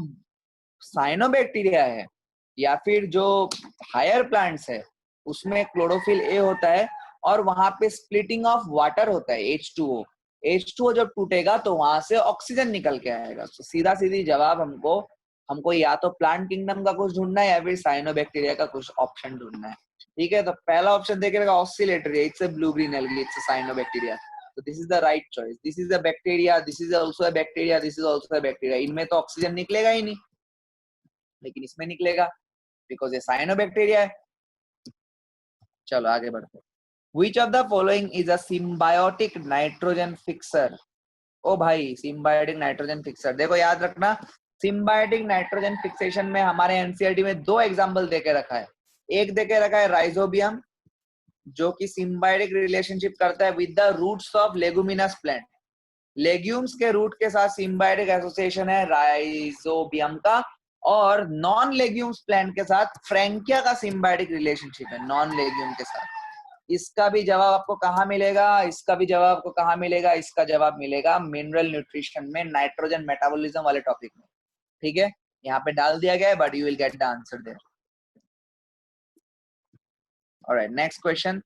साइनोबैक्टीरिया है या फिर जो हायर प्लांट्स है, उसमें क्लोरोफिल ए होता है और वहां पे स्प्लिटिंग ऑफ वाटर होता है, H2O. H2O जब टूटेगा तो वहां से ऑक्सीजन निकल के आएगा. तो सीधा सीधी जवाब हमको या तो प्लांट किंगडम का कुछ ढूंढना है या फिर साइनोबैक्टीरिया का कुछ ऑप्शन ढूंढना है. ठीक है, तो पहला ऑप्शन देखे रहेगा oscillatory, it's a blue green algae, it's a cyanobacteria. So this is the right choice. This is a bacteria. This is also a bacteria. This is also a bacteria. इनमें तो ऑक्सीजन निकलेगा ही नहीं, लेकिन इसमें निकलेगा because ये cyanobacteria है. चलो आगे बढ़ते. Which of the following is a symbiotic nitrogen fixer? ओ भाई, symbiotic nitrogen fixer. देखो याद रखना, symbiotic nitrogen fixation में हमारे एनसीईआरटी में 2 एग्जाम्पल देके रखा है. एक देके रखा है राइजोबियम, जो कि सिम्बायोटिक रिलेशनशिप करता है with the roots of leguminous plant. Legumes के रूट के साथ सिम्बायोटिक एसोसिएशन है राइजोबियम का, और नॉन लेग्यूम्स प्लांट के साथ फ्रैंकिया का सिम्बायोटिक रिलेशनशिप है नॉन लेग्यूम के साथ. इसका भी जवाब आपको कहाँ मिलेगा? इसका भी जवाब आपको कहाँ मिलेगा? इसका जवाब मिलेगा मिनरल न्यूट्रिशन में, नाइट्रोजन मेटाबॉलिज्म वाले टॉपिक में. ठीक है, यहाँ पे डाल दिया गया है, but you will get the answer there. Alright, next question.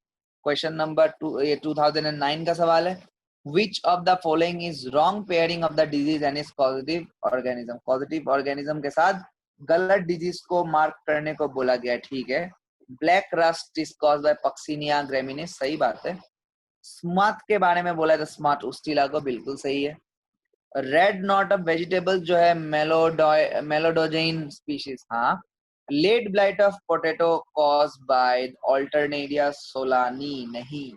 Question number 2, ये 2009 का सवाल है. Which of the following is wrong pairing of the disease and its causative organism? Causative organism के साथ गलत डिजीज को मार्क करने को बोला गया. ठीक है, black rust is caused by Puccinia graminis, सही बात है. स्मथ के बारे में बोला है तो स्मथ उस्टिला को, बिल्कुल सही है. रेड नॉट ऑफ वेजिटेबल जो है मेलोडोजाइन स्पीशीज, हाँ। Late blight of potato caused by Alternaria solani, नहीं।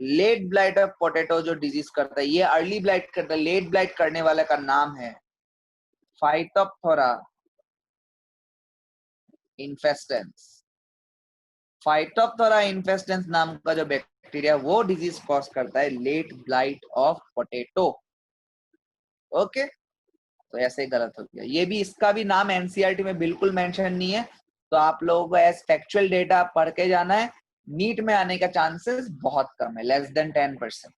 लेट ब्लाइट ऑफ पोटैटो जो डिजीज करता है, ये अर्ली ब्लाइट करता है। लेट ब्लाइट करने वाले का नाम है फाइटोप्थोरा इन्फेस्टेंस। फाइटोप्थोरा इन्फेस्टेंस नाम का जो बैक्टीरिया वो डिजीज कॉज करता है late blight of potato. Okay, तो ऐसे ही गलत हो गया ये भी। इसका भी नाम एनसीईआरटी में बिल्कुल मेंशन नहीं है, तो आप लोगों को एज फैक्चुअल डेटा पढ़ के जाना है। नीट में आने का चांसेस बहुत कम है, लेस देन 10%।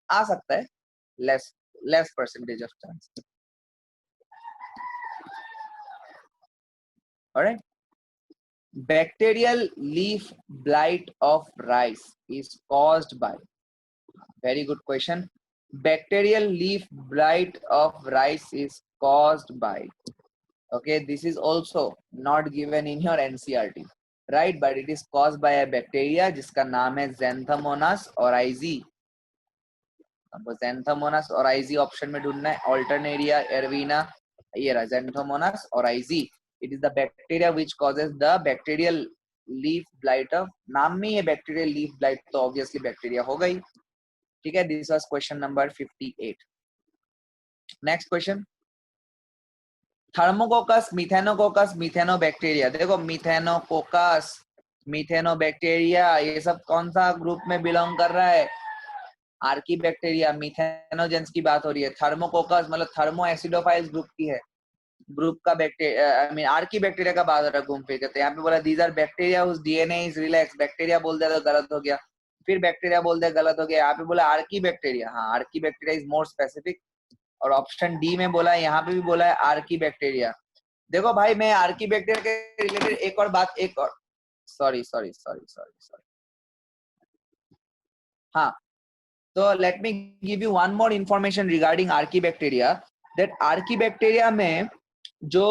आ सकता है, less less percentage of chance. Alright, bacterial leaf blight of rice is caused by, very good question, bacterial leaf blight of rice is caused by, okay, this is also not given in your NCERT, right, but it is caused by a bacteria जिसका नाम है Xanthomonas oryzae। हमको Xanthomonas oryzae option में ढूंढना है, Alternaria ervina, ये रहा Xanthomonas oryzae। It is the bacteria which causes the bacterial leaf blight of, नाम में ये bacterial leaf blight तो obviously bacteria हो गई, ठीक है। This was question number 58. Next question, थर्मोकोकस, मिथेनोकोकस, मिथेनोबैक्टीरिया। देखो मिथेनोकोकस, मिथेनोबैक्टीरिया, ये सब कौन सा ग्रुप में बिलोंग कर रहा है? आर्की बैक्टीरिया, मिथेनोजेंस की बात हो रही है। थर्मोकोकस मतलब थर्मो एसिडोफाइल्स ग्रुप की है, ग्रुप का bacteria, I mean Archie bacteria का बात हो रहा है घूम फिर के। यहाँ पे बोला these are bacteria whose DNA is relax, bacteria बोल दिया तो गलत हो गया, फिर बैक्टीरिया बोल दिया गलत हो गया। यहाँ पे बोला आर्की बैक्टीरिया, हाँ Archie bacteria is more specific, और ऑप्शन डी में बोला है, यहाँ पे भी बोला है आर्की बैक्टीरिया। देखो भाई मैं आर्की बैक्टीरिया के रिलेटेड एक और बात, एक और sorry sorry sorry sorry sorry, हाँ, तो let me give you one more information regarding archaebacteria, that archaebacteria में जो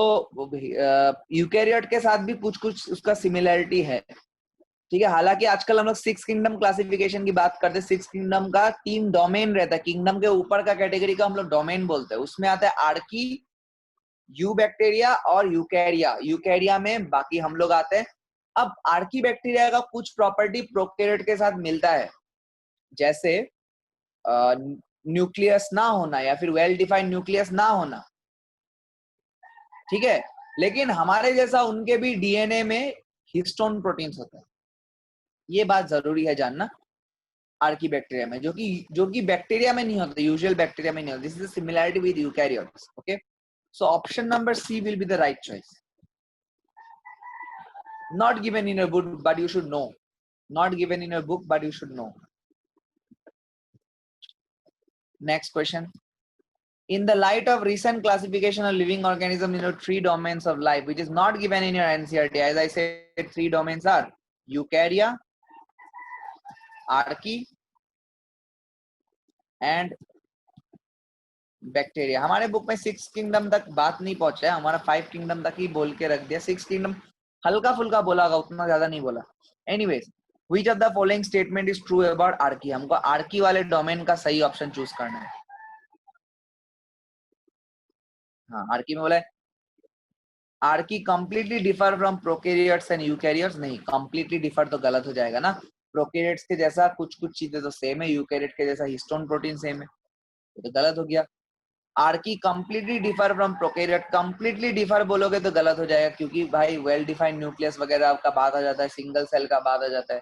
यूकैरियोट के साथ भी कुछ कुछ उसका सिमिलरिटी है, ठीक है। हालांकि आजकल हम लोग सिक्स किंगडम क्लासिफिकेशन की बात करते हैं, सिक्स किंगडम का 3 डोमेन रहता है, किंगडम के ऊपर का कैटेगरी का हम लोग डोमेन बोलते हैं, उसमें आता है आर्की, यू बैक्टीरिया और यूकैरिया। यूकैरिया में बाकी हम लोग आते हैं। अब आर्की बैक्टीरिया का कुछ प्रॉपर्टी प्रोकैरियोट के साथ मिलता है, जैसे न्यूक्लियस ना होना या फिर वेल डिफाइंड न्यूक्लियस ना होना, ठीक है। लेकिन हमारे जैसा उनके भी डीएनए में हिस्टोन प्रोटीन्स होते हैं, ये बात जरूरी है जानना आर्की बैक्टीरिया में, जो कि बैक्टीरिया में नहीं होते, यूजुअल बैक्टीरिया में नहीं होते। This is the similarity with eukaryotes, okay. So option number C will be the right choice, not given in your book but you should know, not given in your book but you should know. Next question, in the light of recent classification of living organisms into 3 domains of life, which is not given in your NCERT, as I said 3 domains are eukarya, archaea and bacteria. हमारे book में 6 kingdom तक बात नहीं पहुंचा है, हमारा 5 kingdom तक ही बोल के रख दिया। 6 किंगडम हल्का फुल्का बोला होगा, उतना ज्यादा नहीं बोला। Anyways, which of the following statement is true about Archie, हमको आर्की वाले डोमेन का सही ऑप्शन चूज करना है। हाँ, आर्की में बोला है Archie completely differ from prokaryotes and eukaryotes, नहीं, कंप्लीटली डिफर तो गलत हो जाएगा ना। प्रोकैरियोट्स के जैसा कुछ कुछ चीजें तो सेम है, यूकैरियोट के जैसा हिस्टोन प्रोटीन सेम है, तो गलत हो गया। Archie completely differ from prokaryote, completely differ बोलोगे तो गलत हो जाएगा, क्योंकि भाई वेल डिफाइंड न्यूक्लियस वगैरह का बात आ जाता है, सिंगल सेल का बात आ जाता है।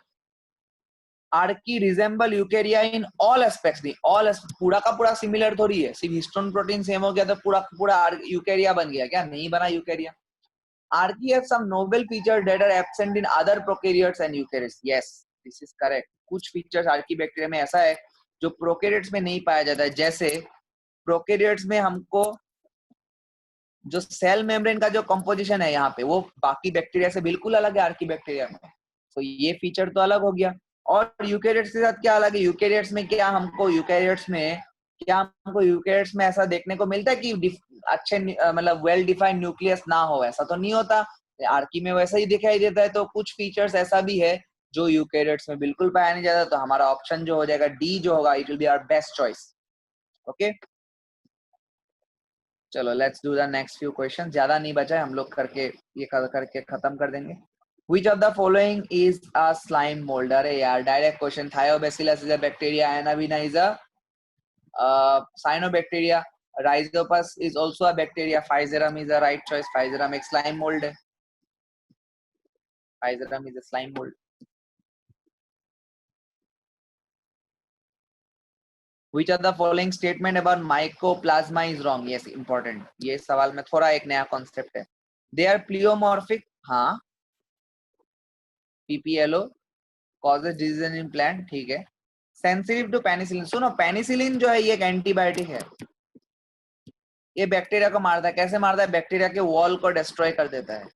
Archie resemble यूकैरिया in all aspects, नहीं ऑल पूरा का पूरा सिमिलर थोड़ी है, सिर्फ हिस्टोन प्रोटीन सेम हो गया तो पूरा पूरा यूकैरिया बन गया क्या? नहीं बना यूकैरिया। Archaea have some novel features that are absent in other prokaryotes and eukaryotes. Yes, this is correct. कुछ फीचर्स आर्कीबैक्टीरिया में ऐसा है जो प्रोकैरियोट्स में नहीं पाया जाता है, जैसे प्रोकैरियोट्स में हमको जो सेल मेम्ब्रेन का जो कंपोजिशन है यहाँ पे, वो बाकी बैक्टीरिया से बिल्कुल अलग है आर्कीबैक्टीरिया में, तो ये फीचर तो अलग हो गया। और यूकैरियोट्स के साथ क्या अलग है? यूकैरियोट्स में ऐसा देखने को मिलता है कि अच्छे मतलब वेल डिफाइंड न्यूक्लियस ना हो, ऐसा तो नहीं होता। आर्की में वैसा ही दिखाई देता है, तो कुछ फीचर्स ऐसा भी है जो यूकैरियोट्स में बिल्कुल पाया नहीं जाता। तो हमारा ऑप्शन जो हो जाएगा डी जो होगा, it will be our best choice, okay. चलो let's do the next few question, ज्यादा नहीं बचा है, हम लोग करके ये करके खत्म कर देंगे। Which of the following is a slime mold? अरे यार direct question. Thiobacillus is a bacteria, Anabaena is a cyanobacteria, Rhizopus is also a bacteria, Physarum is a right choice, Physarum एक slime mold है, Physarum is a slime mold. Which of the following statement about mycoplasma is wrong? Yes, important. ये सवाल में थोड़ा एक नया concept है। They are pleomorphic, हाँ, PPLO causes disease in plant, ठीक है। Sensitive to penicillin, सुनो पेनिसिलिन जो है ये एक एंटीबायोटिक है, ये बैक्टीरिया को मारता है। कैसे मारता है? बैक्टीरिया के वॉल को डिस्ट्रॉय कर देता है।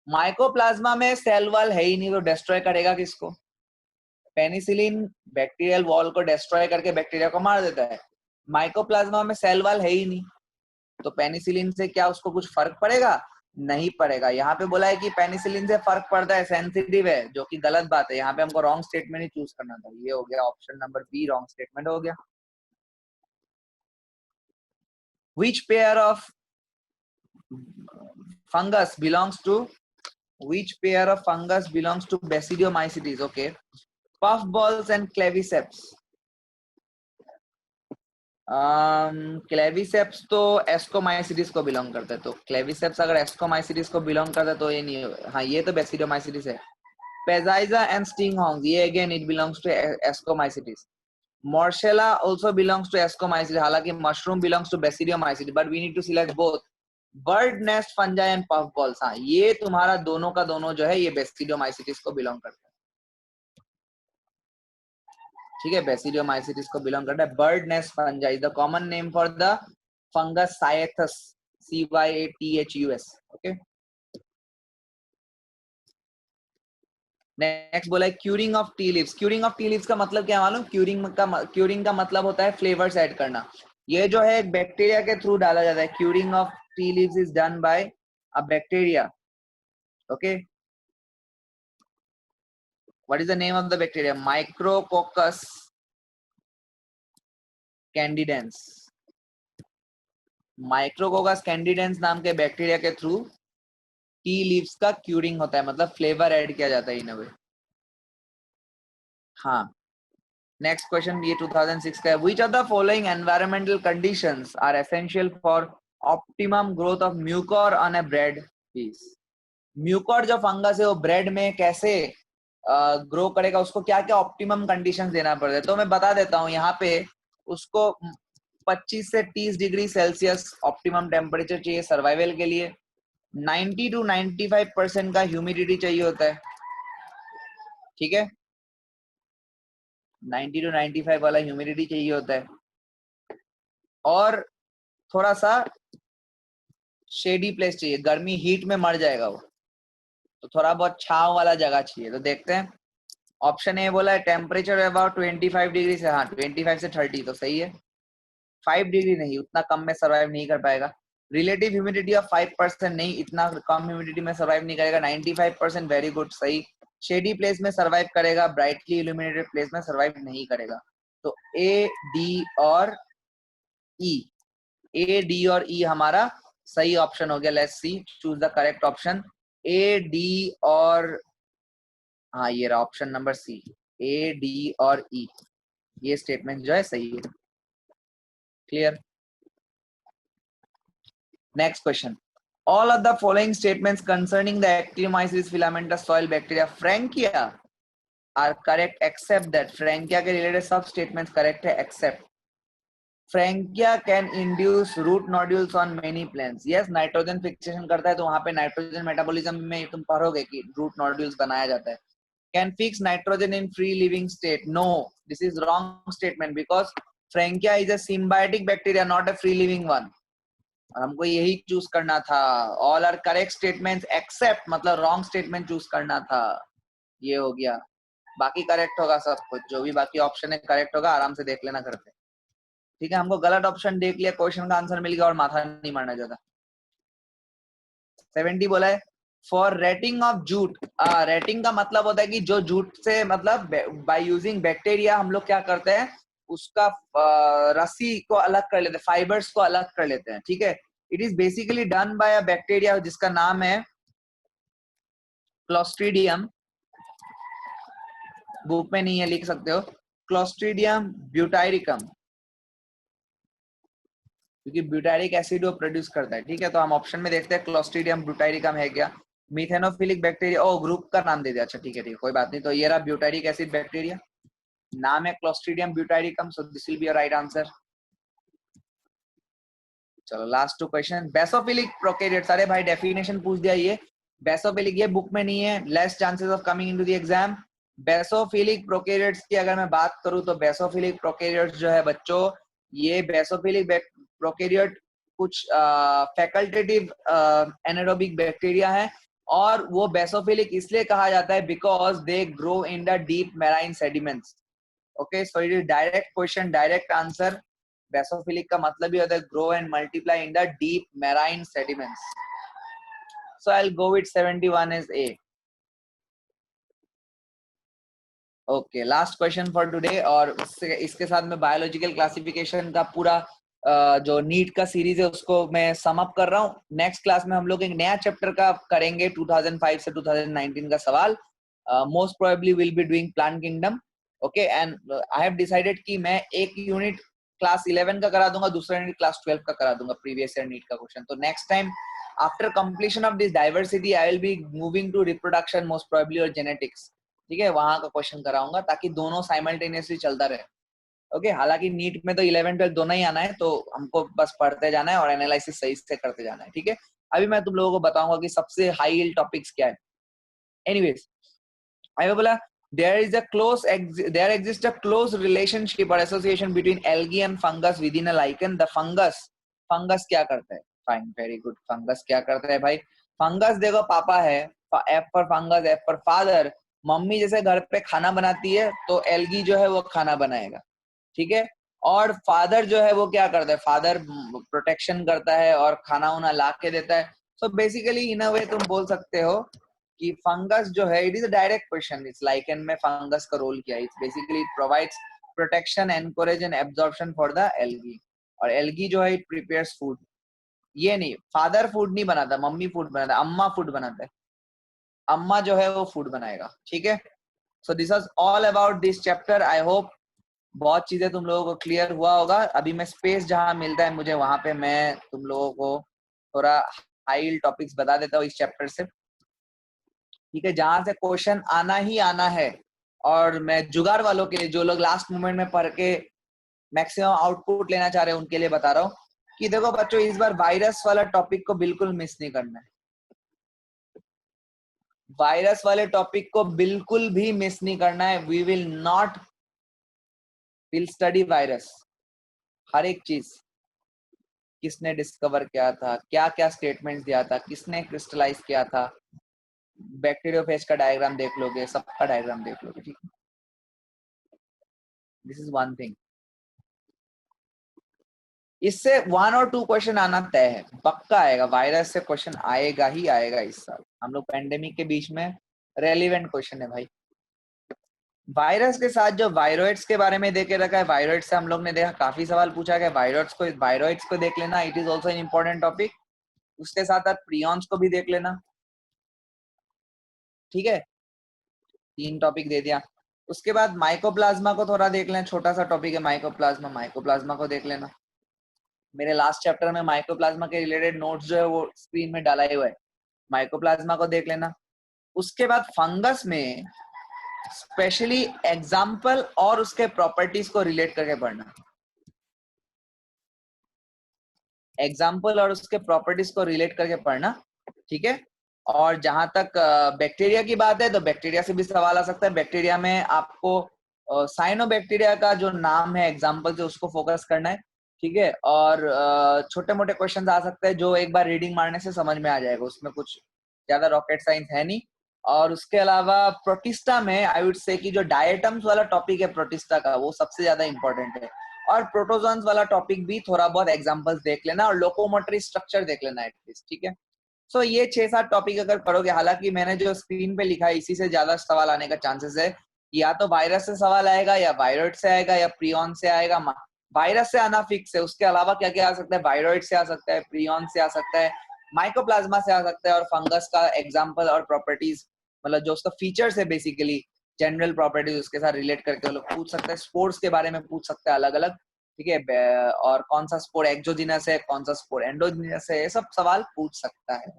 माइकोप्लाज्मा में सेल वॉल है ही नहीं, तो डिस्ट्रॉय करेगा किसको? पेनिसिलिन बैक्टीरियल वॉल को डिस्ट्रॉय करके बैक्टीरिया को मार देता है। माइकोप्लाज्मा में सेल वॉल है ही नहीं, तो पेनिसिलिन से क्या उसको कुछ फर्क पड़ेगा? नहीं पड़ेगा। यहाँ पे बोला है कि पेनिसिलिन से फर्क पड़ता है, सेंसिटिव है, जो कि गलत बात है। यहाँ पे हमको रॉन्ग स्टेटमेंट ही चूज करना था। ये हो गया option number B, wrong statement हो गया। Which pair of fungus belongs to Basidiomycetes? Okay, puffballs and claviceps. Claviceps तो एस्कोमाइसिटिस को बिलोंग करता है, तो क्लेविसेप्स अगर एस्कोमाइसिटिस को बिलोंग करता है तो ये नहीं होगा। हाँ, ये तो बेसिडोमाइसिटिस है। पेजाइजा एंड स्टिंगहॉर्न्स, ये again it belongs to Ascomycetes. Morcella also belongs to Ascomycetes, हालांकि mushroom belongs to Basidiomycetes, but we need to select both. Bird nest fungi and puffballs, हाँ ये तुम्हारा दोनों का दोनों जो है ये Basidiomycetes को बिलोंग करता है, ठीक है। Basidiomycetes को बिलोंग करता है। Bird nest fungi is the common name for the fungus Cyathus, Cyathus, okay। Next बोला है curing of tea leaves. Curing of tea leaves का मतलब क्या मालूम? क्यूरिंग का मतलब होता है फ्लेवर्स ऐड करना। ये जो है एक बैक्टीरिया के थ्रू डाला जाता है। Curing of tea leaves is done by a bacteria, okay. What is the name of the bacteria? Micrococcus candidans. Micrococcus candidans नाम के बैक्टीरिया के थ्रू टी लीव्स का क्यूरिंग होता है, मतलब फ्लेवर ऐड किया जाता है इन अ वे। हाँ, नेक्स्ट क्वेश्चन ये 2006 का है। Which of the following environmental conditions are essential for optimum growth of mucor on a bread piece? Mucor जो फंगस है वो ब्रेड में कैसे ग्रो करेगा, उसको क्या क्या ऑप्टिमम कंडीशंस देना पड़ता है? तो मैं बता देता हूँ। यहाँ पे उसको 25 से 30 डिग्री सेल्सियस ऑप्टिमम टेम्परेचर चाहिए सर्वाइवल के लिए। 90 to 95% का ह्यूमिडिटी चाहिए होता है, ठीक है। 90 to 95 वाला ह्यूमिडिटी चाहिए होता है, और थोड़ा सा शेडी प्लेस चाहिए, गर्मी हीट में मर जाएगा वो, तो थोड़ा बहुत छांव वाला जगह चाहिए। तो देखते हैं। ऑप्शन ए बोला है टेम्परेचर अबाउट 25 डिग्री से, हाँ 25 से 30 तो सही है। 5 डिग्री नहीं, उतना कम में सर्वाइव नहीं कर पाएगा। रिलेटिव ह्यूमिडिटी ऑफ 5% नहीं, इतना कम ह्यूमिडिटी में सर्वाइव नहीं करेगा। 95% वेरी गुड, सही। शेडी प्लेस में सर्वाइव करेगा, ब्राइटली इल्यूमिनेटेड प्लेस में सर्वाइव नहीं करेगा। तो ए, डी और ई, ए, डी और ई हमारा सही ऑप्शन हो गया। Let's see, choose the correct option. A, D और हाँ ये रहा ऑप्शन नंबर सी, ए, डी और ई, ये स्टेटमेंट जो है सही है। Clear. Next question. All of the following statements concerning the Actinomyces filamentous soil bacteria Frankia are correct except that Frankia के related सब statements correct है except Frankia can induce root nodules on many plants. Yes, nitrogen fixation करता है, तो वहां पे nitrogen metabolism में तुम पढ़ोगे कि रूट नोड्यूल्स बनाया जाता है। Can fix nitrogen in free living state? No, this is wrong statement because Frankia is a symbiotic bacteria, not a free living one. और हमको यही चूज करना था। All are correct statements except, मतलब wrong statement choose करना था। ये हो गया, बाकी करेक्ट होगा सब कुछ, जो भी बाकी ऑप्शन है करेक्ट होगा, आराम से देख लेना करके, ठीक है। हमको गलत ऑप्शन देख लिया, क्वेश्चन का आंसर मिल गया और माथा नहीं मारना ज्यादा। 70 बोला है for rating of jute. Rating का मतलब होता है कि जो जूट से, मतलब बाय यूजिंग बैक्टीरिया हम लोग क्या करते हैं, उसका रस्सी को अलग कर लेते हैं, फाइबर्स को अलग कर लेते हैं, ठीक है। It is basically done by a bacteria जिसका नाम है क्लोस्ट्रीडियम, बुक में नहीं है, लिख सकते हो क्लोस्ट्रीडियम ब्यूटाइरिकम, क्योंकि ब्यूटारिक एसिड वो प्रोड्यूस करता है, ठीक है। तो हम ऑप्शन में देखते हैं क्लोस्ट्रीडियम ब्यूटाइरिकम है क्या, मिथेनोफिलिक बैक्टीरिया, ओ ग्रुप का नाम दे दिया, अच्छा ठीक है कोई बात नहीं। तो ये रहा ब्यूटारिक एसिड बैक्टीरिया, नाम है Clostridium butyricum, so this will be your right answer. चलो last two question, basophilic prokaryotes, अरे भाई डेफिनेशन पूछ दिया, ये बेसोफिलिक ये बुक में नहीं है, less chances of coming into the exam. Basophilic prokaryotes की अगर मैं बात करूं तो बेसोफिलिक प्रोकैरियोट्स जो है बच्चों, ये बेसोफिलिक प्रोकैरियोट कुछ फैकल्टेटिव एनारोबिक बैक्टीरिया है, और वो बेसोफिलिक इसलिए कहा जाता है because they grow in the deep marine sediments. Okay, so it is direct question, direct answer. Basophilic का मतलब ही होता है grow and multiply in the deep marine sediments. So I will go with 71 is a. Okay, last question for today, और इसके साथ में biological classification का पूरा जो नीट का सीरीज है उसको मैं सम अप कर रहा हूँ। नेक्स्ट क्लास में हम लोग एक नया चैप्टर का करेंगे, 2005 से 2019 का सवाल, most probably will be doing plant kingdom. Okay, and I have decided कि मैं एक यूनिट क्लास 11 का करा दूंगा, दूसरा यूनिट क्लास 12 का करा दूंगा, प्रीवियस ईयर नीट का क्वेश्चन। तो next time after completion of this diversity I will be moving to reproduction most probably और जेनेटिक्स, ठीक है, वहां का क्वेश्चन कराऊंगा ताकि दोनों साइमल्टेनियसली चलता रहे। ओके, हालांकि नीट में तो 11 12 दोनों ही आना है, तो हमको बस पढ़ते जाना है और एनालिसिस सही से करते जाना है, ठीक है। अभी मैं तुम लोगों को बताऊंगा कि सबसे हाई यील्ड टॉपिक्स क्या है। एनीवेज, आई बोला there exists a close relationship or association between algae and fungus within a lichen. The fungus क्या करता है? Fine, very good. फंगस क्या करता है भाई? फंगस देखो, पापा है, F for fungus, F for father. Mummy जैसे घर पे खाना बनाती है तो एल्गी जो है वो खाना बनाएगा, ठीक है। और फादर जो है वो क्या करता है? फादर प्रोटेक्शन करता है और खाना उना ला के देता है। सो बेसिकली इन अ वे तुम बोल सकते हो कि फंगस जो है, it is a direct question, it's lichen में फंगस का रोल क्या है? It's basically it provides protection, anchorage and absorption for the algae. और एल्गी जो है इट प्रिपेयर्स फूड। ये नहीं, फादर फूड नहीं बनाता, मम्मी फूड बनाता, अम्मा फूड बनाता है। अम्मा जो है वो फूड बनाएगा, ठीक है। So this was all about this chapter. I hope बहुत चीजें तुम लोगों को क्लियर हुआ होगा। अभी मैं स्पेस जहां मिलता है मुझे वहां पे मैं तुम लोगों को थोड़ा हाई टॉपिक्स बता देता हूँ इस चैप्टर से, ठीक है, जहां से क्वेश्चन आना ही आना है। और मैं जुगाड़ वालों के लिए, जो लोग लास्ट मोमेंट में पढ़ के मैक्सिमम आउटपुट लेना चाह रहे हैं, उनके लिए बता रहा हूँ कि देखो बच्चों, इस बार वायरस वाला टॉपिक को बिल्कुल मिस नहीं करना है। वायरस वाले टॉपिक को बिल्कुल भी मिस नहीं करना है। We will not will study virus, हर एक चीज, किसने डिस्कवर किया था, क्या क्या स्टेटमेंट दिया था, किसने क्रिस्टलाइज किया था, बैक्टीरियोफेज का डायग्राम देख लोगे, सबका डायग्राम देख लोगे, ठीक है। This is one thing. इससे 1 और 2 क्वेश्चन आना तय है, पक्का आएगा। वायरस से क्वेश्चन आएगा ही आएगा इस साल। हम लोग पेंडेमिक के बीच में रेलिवेंट क्वेश्चन है भाई। वायरस के साथ जो वायरोइड्स के बारे में देखे रखा है, वायरोइड्स से हम लोग ने देखा काफी सवाल पूछा गया। वायरोइड्स को देख लेना, it is also an important topic. उसके साथ साथ प्रियॉन्स को भी देख लेना, ठीक है। 3 टॉपिक दे दिया। उसके बाद माइकोप्लाज्मा को थोड़ा देख लें, छोटा सा टॉपिक है माइकोप्लाज्मा, माइकोप्लाज्मा को देख लेना। मेरे लास्ट चैप्टर में माइकोप्लाज्मा के रिलेटेड नोट्स जो है वो स्क्रीन में डाला हुआ है, माइकोप्लाज्मा को देख लेना। उसके बाद फंगस में स्पेशली एग्जाम्पल और उसके प्रॉपर्टीज को रिलेट करके पढ़ना, एग्जाम्पल और उसके प्रॉपर्टीज को रिलेट करके पढ़ना, ठीक है। और जहां तक बैक्टीरिया की बात है, तो बैक्टीरिया से भी सवाल आ सकता है। बैक्टीरिया में आपको साइनोबैक्टीरिया का जो नाम है एग्जाम्पल से, उसको फोकस करना है, ठीक है। और छोटे मोटे क्वेश्चंस आ सकते हैं जो एक बार रीडिंग मारने से समझ में आ जाएगा, उसमें कुछ ज्यादा रॉकेट साइंस है नहीं। और उसके अलावा प्रोटिस्टा में आई वुड से कि जो डायटम्स वाला टॉपिक है प्रोटिस्टा का, वो सबसे ज्यादा इंपॉर्टेंट है। और प्रोटोजोन्स वाला टॉपिक भी थोड़ा बहुत एग्जांपल्स देख लेना, और लोकोमोटरी स्ट्रक्चर देख लेना एटलीस्ट, ठीक है। सो ये 6-7 टॉपिक अगर पढ़ोगे, हालांकि मैंने जो स्क्रीन पे लिखा है इसी से ज्यादा सवाल आने का चांसेस है, या तो वायरस से सवाल आएगा या वायरॉइड से आएगा या प्रियॉन से आएगा। वायरस से आना फिक्स है, उसके अलावा क्या क्या आ सकता है, वायरॉइड से आ सकता है, प्रियॉन से आ सकता है, माइकोप्लाज्मा से आ सकता है, और फंगस का एग्जाम्पल और प्रॉपर्टीज, मतलब जो उसका फीचर्स है बेसिकली जनरल प्रॉपर्टीज, उसके साथ रिलेट करके वो लोग पूछ सकते हैं। स्पोर्ट्स के बारे में पूछ सकते हैं अलग अलग, ठीक है, और कौन सा स्पोर्ट एक्सोजिनस है, कौन सा स्पोर्ट एंडोजिनस है, ये सब सवाल पूछ सकता है,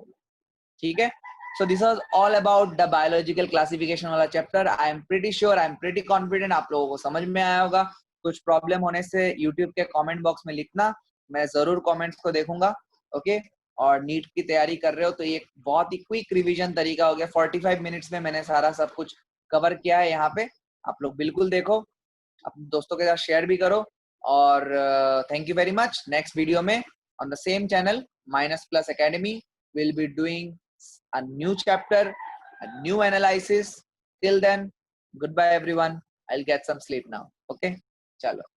ठीक है। So this was all about the biological classification वाला chapter. I am pretty sure, I am pretty confident आप लोगों को समझ में आया होगा। कुछ प्रॉब्लम होने से YouTube के कमेंट बॉक्स में लिखना, मैं जरूर कमेंट्स को देखूंगा, ओके। और नीट की तैयारी कर रहे हो तो ये बहुत ही क्विक रिवीजन तरीका हो गया, 45 मिनट्स में मैंने सारा सब कुछ कवर किया है यहाँ पे। आप लोग बिल्कुल देखो, अपने दोस्तों के साथ शेयर भी करो, और thank you very much. Next video में on the same channel, Minus Plus Academy, we'll be doing a new chapter, a new analysis. Till then, goodbye everyone. I'll get some sleep now. Okay? Chalo.